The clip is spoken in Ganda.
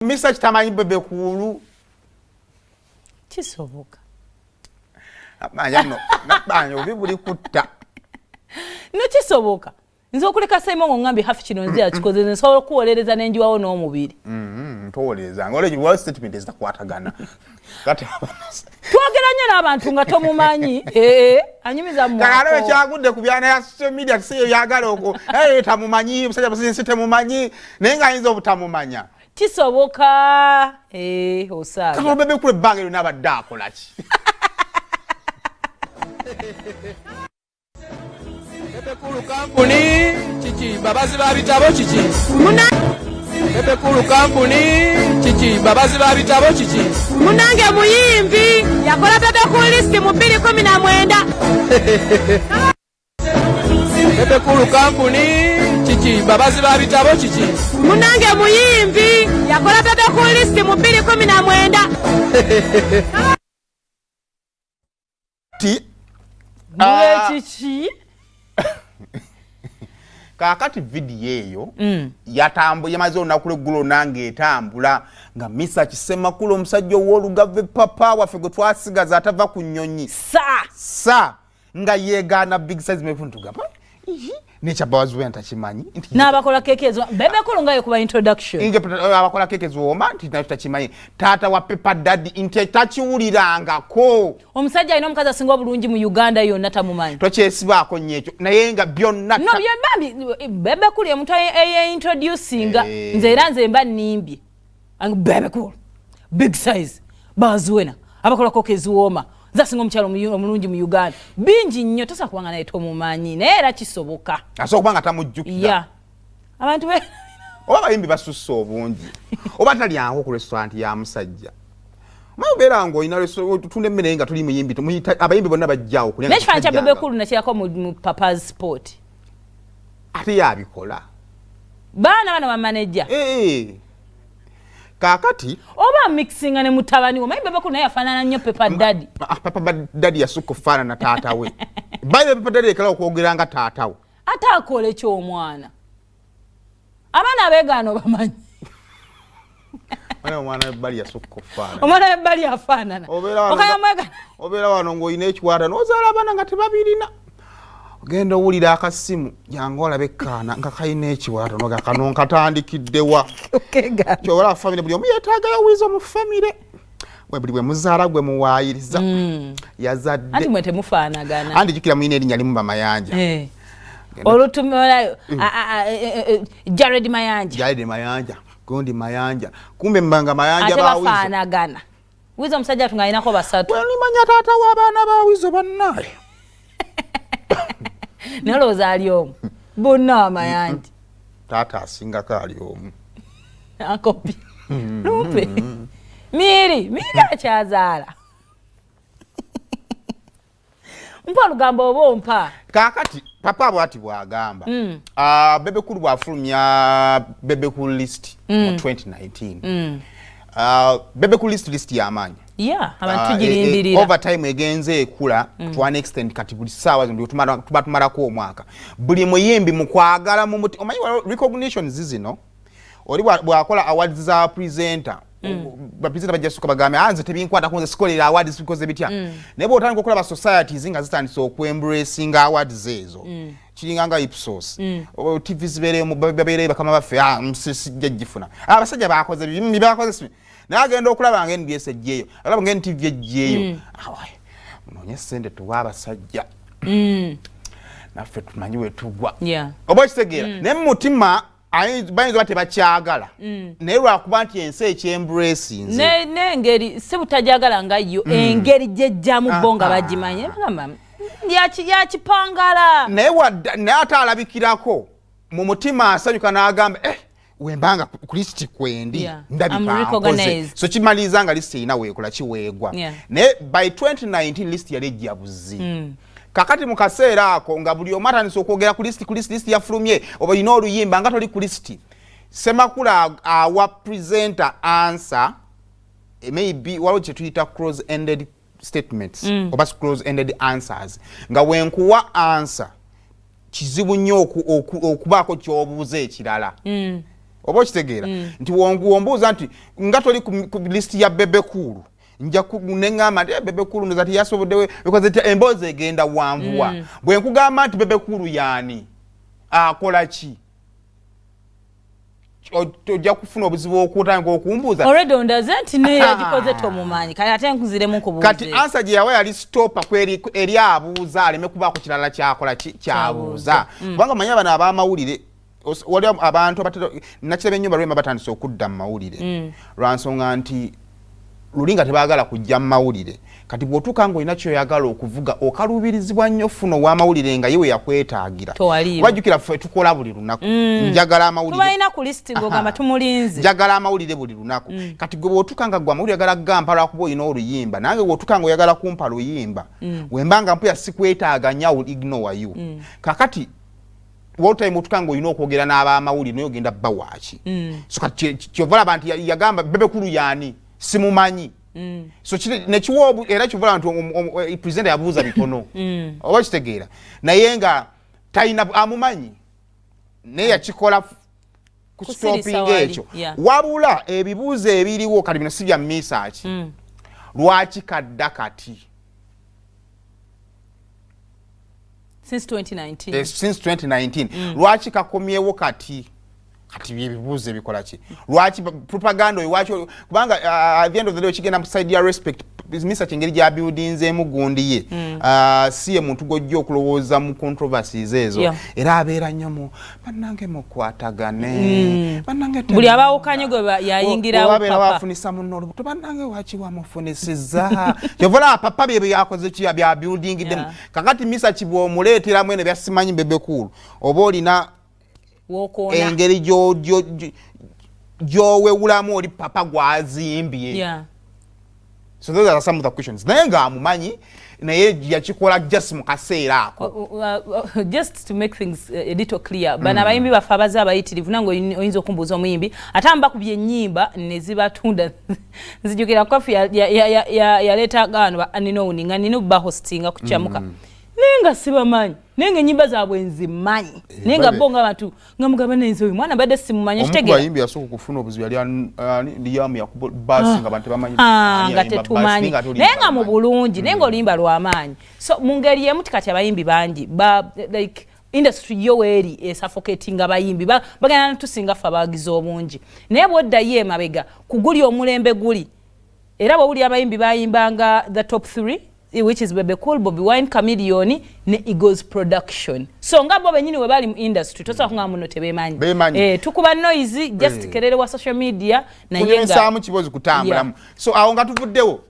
Mesach Tamumanyi bebe kulu. Kisoboka. Nabanyo bibuli kutta. No kisoboka. Nze okuleka Simon ngambi hafi kino nze akikoze nsobola kuwolereza n'enjiwawo n'omubiri. Ntowolereza ngole your statement is takwatagana. Kati twogera nnyo n'abantu nga tomumanyi anyumiza mu kale kyagudde ku byana ya social media siyo yagala okwo Tamumanyi musajja musisi Tamumanyi naye nga ayinza obutamumanya kisoboka osaaga kama bebe kule bangero n'abadde akola ki Bebe kulu kampuni chichi babazi ba bitabo chichi Bebe kulu kampuni chichi babazi ba bitabo chichi Munange muyimbi yakola bebe ku list mu 2019 Bebe kulu kampuni chichi babazi ba bitabo chichi Munange muyimbi yakola bebe ku list mu 2019 ti chichi kakati video eyo yatambuye mazo nakule gulo nange etambula nga Mesach Ssemakula omusajja w'olugave papa waffe gwe twasigaza atava ku nnyonyi sa nga yegaana big size mefuntu gapa nechabawazi we ntakimanyi n'abakola kekezo bebe kulu nga yokuba introduction inge abakola kekezo wama tutakimanyi tata wa Pepper Daddy inte takiwulirangako omusajja alina omukazi asinga obulungi mu Uganda yonna Tamumanyi tokyesibaako nnyo naye nga byonna no byebambi bebe kulu omuntu introducinga nze era nze mba nnimbye bebe kulu big size bazuwena abakola kekezo woma zasinga omukyalo omulungi mu Uganda bingi nnyo tosa kubanga naye Tamumanyi naye era kisoboka asobola kubanga tamujjukira abantu be oba bayimbi basusse obungi oba talyanko ku restaurant ya musajja mabeera ngo ina tutunda emmere nga tuli muyimbi abayimbi bonna bajjawo kulya n'ekifaananyi kya bebe kulu nakirako mu papa's sport ate yabikola baana ba manager kakati oba mixinga ne mutabani omanyi bebe kulu naye yafaanana nnyo Pepper Daddy Pepper Daddy yasukka okufaanana na taata we bayibe Pepper Daddy ekala okwogera nga taata we ate akole ky'omwana abaana abeegaana obamanyi omwana bali yasukka okufaanana omwana bali afaanana obeera wano ng'olina ekikwata n'ozaala abaana nga tebabirina ogenda owulira akasimu jangu olabe ekkaana nga kalina ekiwato noga kano nkatandikiddewa kyobola famire buli omu yeetaagayo wizo mu famire buli bwe muzaala gwe muwaayiriza yazadde anti mwe temufaanagana anti jjukira mulina erinnya limu bamayanja olutumulayo Jared Mayanja gundi Mayanja kumbe mbanga Mayanja bafaanagana wizo omusajja atunga alinako basatu nimanya taata w'abaana ba wizo bannaye nalowooza ali omu bonna Amayanja taata asingako ali omu akopi lumpe miri akyazaala mpa olugambo oba ompa kakati papa bwati bwagamba bebe kulu bwafulumya bebe kulu list mu 2019 bebe kulu list y'amaanyi abantu tugirindirira overtime egenze ekula to an extent kati buli ssaawa zino tuba tumalako omwaka buli muyimbi mu kwagala mu muti omanyi recognitions zino oli bwakola awards za presenter bapresenter bajjasuka bagambe anze tebinkwata kunze sikolera awards bikoze bitya naye bw'otandika okulaba societies nga zitandise okwembracing awards ezo kiringa nga Ipsos TV zibeereyo babeereyo bakama baffe sijja gifuna abasajja bakoze bimbi bakoze naye agenda okulaba nga NBS ejjeeyo alaba nga NTV ejjeeyo munoonye ssente tuwa abasajja naffe tumanyi we tugwa oba okitegeera naye mu mutima bayinza oba tebakyagala naye lwakuba nti ensi ekyembracinze n'engeri si butajagala nga yo engeri gyejjamu bo nga bagimanyi yakipangala naye ate alabikirako mu mutima asanyuka n'agamba wembanga ku listi kwendi ndabikakoze so kimaliriza nga listi erina weekola kiweegwa naye by 2019 listi yali ejja buzi kakati mu kaseera ako nga buli omu atandise okwogera ku listi yafulumye oba olina oluyimba nga toli ku listi Ssemakula awa presenter answer maybe waliwo kye tuyita close ended statements oba close ended answers nga wenkuwa answer kizibu nnyo okubaako ky'obuuza ekirala oba okitegeera nti wombuuza nti nga toli ku list ya Bebe Cool nja kunengama nti Bebe Cool ndoza ti yasoboddewe because emboozi egenda wanvuwa bwe nkugamba nti Bebe Cool yaani akola ki ojja kufuna obuzibu okutanga okumbuuza already ondaze nti ne yagikoze Tamumanyi kale ate nkuziremu kubuuze kati answer gye yawa yali stopper kweri eri abuuza aleme kubaako kirala kyakola kyabuuza kubanga manya bano ab'amawulire wali abantu nakiraba ennyumba lwema batandise okudda mu mawulire lwansonga nti lulinga tebaagala kujja mu mawulire kati bw'otuuka ng'olina kyoyagala okuvuga okaluubirizibwa nnyo funa ow'amawulire nga yewe yakwetaagira wajjukira ffe tukola buli lunaku njagala amawulire tubalina ku lisiti ng'ogamba tumulinze njagala amawulire buli lunaku kati gwe bw'otuuka nga gwe amawulire agala gamba lwakuba olina oluyimba nange bw'otuuka ng'oyagala kumpa luyimba wembanga mpuya sikwetaaga nya ignore you kakati wotime otuuka ng'olina okwogera n'ab'amawulire naye ogenda bba waaki so kati kyovala abantu yagamba Bebe Cool yaani simumanyi so nekiwo era kivola nti presenter yabuuza bitono oba kitegeera naye nga talina amumanyi naye yakikola ku stopping ekyo wabula ebibuuzo ebiriwo kati bino si bya Mesach lwaki kadda kati since 2019 lwaki kakomyewo kati ebibuuzo ebikola ki lwaki propaganda oyo lwaki kubanga at the end of the day okigenda mu side ya respect Mesach engeri gya buildingzeemu gundi ye si ye muntu gojja okulowooza mu controversies ezo era abeera nnyo mu bannange mukwatagane buli abaawukanye gwe yayingirawo abeera wafunisa munno olubuto bannange waki wamufunisizza kyovola papa bye byakoze ki bya building dem kakati Mesach bw'omuleeteramu eno bya simanyi Bebe Cool oba olina engeri gyowewulamu oli papa gwazimbye so those are some of the questions naye nga amumanyi naye yakikola just mu kaseera ako just to make things a little clear bana abayimbi bafe abaza abayitirivu nange oyinza okumbuuza omuyimbi ate ambakubye ennyimba ne zibatunda nzijukira kofi yaleeta gano aninowuni nga nina okuba hostinga ku kyamuka nenga sibamanyi nenga enyimba zaabwe nzimanyi nenga bonga abantu nga mugaba nenze oyo mwana badde simumanyi kitegera omubayimbi yasooka okufuna obuzibu yali liyamu yakuba basi nga abantu bamanyi nga tetumanyi nenga mu bulungi nenga oluyimba lw'amaanyi so mu ngeri emu kati abayimbi bangi like industry yo weeri suffocating abayimbi bagenda tusinga ffe abawagizi obungi naye bw'oddayo emabega kuguli omulembe guli era bw'owuli abayimbi bayimbanga the top 3 which is Bebe Cool, Bobby Wine, Chameleone, ne Eagles Production. So nga bo benyini we bali mu industry tosa kunga muno tebemanyi. Tukuba noise just kerere wa social media na yenga. Kunye samu kibozi kutambulamu. So awo nga tuvuddewo